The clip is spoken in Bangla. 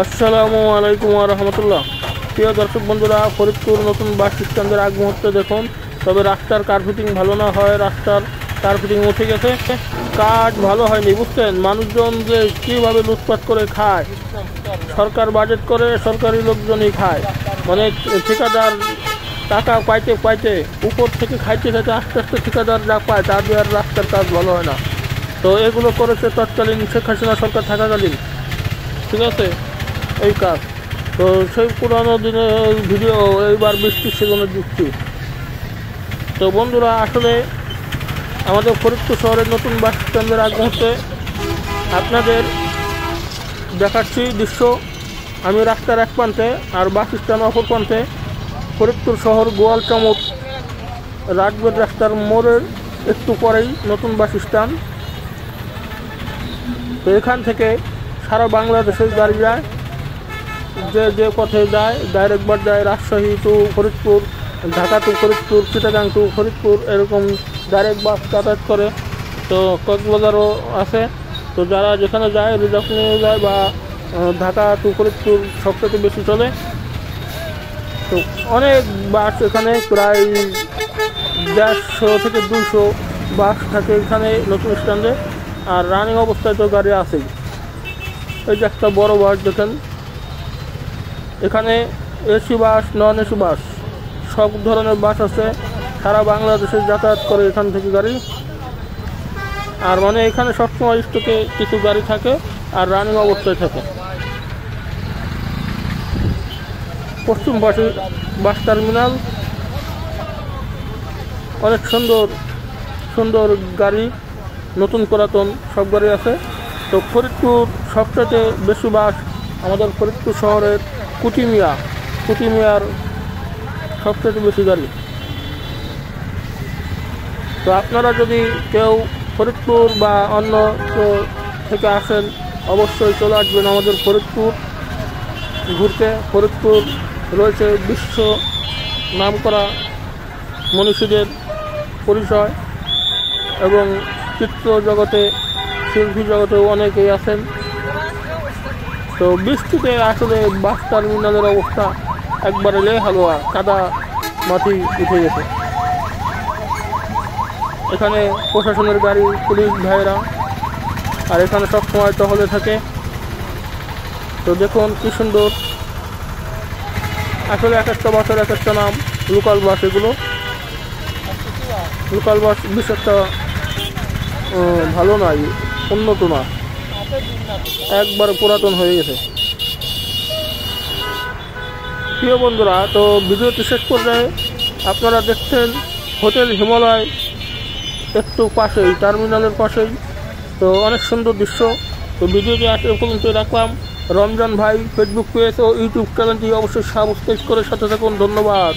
আসসালামু আলাইকুম ওয়া রাহমাতুল্লাহ। প্রিয় দর্শক বন্ধুরা, ফরিদপুর নতুন বাস স্ট্যান্ডের আগ মুহূর্তে দেখুন, তবে রাস্তার কার্পেটিং ভালো না হয়, রাস্তার কার্পেটিং উঠে গেছে, কাজ ভালো হয়নি, বুঝছেন। মানুষজন যে কীভাবে লুটপাট করে খায়, সরকার বাজেট করে, সরকারি লোকজনই খায়, মানে ঠিকাদার টাকা পাইতে পাইতে উপর থেকে খাইতে খাইতে আস্তে আস্তে ঠিকাদার যা পায় তা দিয়ে আর রাস্তার কাজ ভালো হয় না। তো এগুলো করেছে তৎকালীন শেখ হাসিনা সরকার থাকাকালীন, ঠিক আছে এই কাজ। তো সেই পুরানো দিনের ভিডিও এইবার বৃষ্টির সিজনে দিচ্ছি। তো বন্ধুরা, আসলে আমাদের ফরিদপুর শহরের নতুন বাস স্ট্যান্ডের আগ মুহূর্তে আপনাদের দেখাচ্ছি দৃশ্য। আমি রাস্তার এক প্রান্তে আর বাস স্ট্যান্ড অপর প্রান্তে। ফরিদপুর শহর গোয়ালচামচ রাজবের রাস্তার মোড়ের একটু পরেই নতুন বাস স্ট্যান্ড। তো এখান থেকে সারা বাংলাদেশের গাড়ি যায়, যে পথে যায়, ডাইরেক্ট বাস যায় Rajshahi to Faridpur, Dhaka to Faridpur, Chittagong to Faridpur, এরকম ডাইরেক্ট বাস যাতায়াত করে। তো কক্সবাজারও আছে। তো যারা যেখানে যায় রিজার্ভ নিয়ে যায়, বা ঢাকা টু ফরিদপুর সবথেকে বেশি চলে। তো অনেক বাস এখানে, প্রায় 150 থেকে 200 বাস থাকে এখানে নতুন স্ট্যান্ডে। আর রানিং অবস্থায় তো গাড়ি আছেই। এই যে একটা বড় বাস দেখেন, এখানে AC bus, non AC bus সব ধরনের বাস আছে। সারা বাংলাদেশে যাতায়াত করে এখান থেকে গাড়ি। আর মানে এখানে সবসময় স্টকে কিছু গাড়ি থাকে আর রানিং অবস্থায় থাকে। পশ্চিম পাশে বাস টার্মিনাল, অনেক সুন্দর সুন্দর গাড়ি, নতুন পুরাতন সব গাড়ি আছে। তো ফরিদপুর সবচেয়ে বেশি বাস আমাদের ফরিদপুর শহরের কুটিমিয়ার সবচেয়ে বেশি গাড়ি। তো আপনারা যদি কেউ ফরিদপুর বা অন্য থেকে আসেন, অবশ্যই চলে আসবেন আমাদের ফরিদপুর ঘুরতে। ফরিদপুর রয়েছে বিশ্ব নামকরা মনীষীদের পরিচয়, এবং চিত্র জগতে, শিল্পী জগতেও অনেকেই আছেন। তো বৃষ্টিতে আসলে বাস টার্মিনালের অবস্থা একবারে হালুয়া, কাদা মাটি উঠে গেছে। এখানে প্রশাসনের গাড়ি, পুলিশ ভাইয়েরা, আর এখানে সবসময় টহলে থাকে। তো দেখুন কি সুন্দর, আসলে এক একটা বাসের এক একটা নাম। লোকাল বাস, এগুলো লোকাল বাস বেশ একটা ভালো নয়, উন্নত না, একবার পুরাতন হয়ে গেছে। প্রিয় বন্ধুরা, তো ভিডিওটি শেষ পর্যায়ে আপনারা দেখছেন হোটেল হিমালয় একটু পাশেই, টার্মিনালের পাশেই। তো অনেক সুন্দর দৃশ্য। তো ভিডিওটি আজকে পর্যন্ত রাখলাম। রমজান ভাই ফেসবুক পেজ ও ইউটিউব চ্যানেলটি অবশ্যই সাবস্ক্রাইব করে সাথে থাকুন। ধন্যবাদ।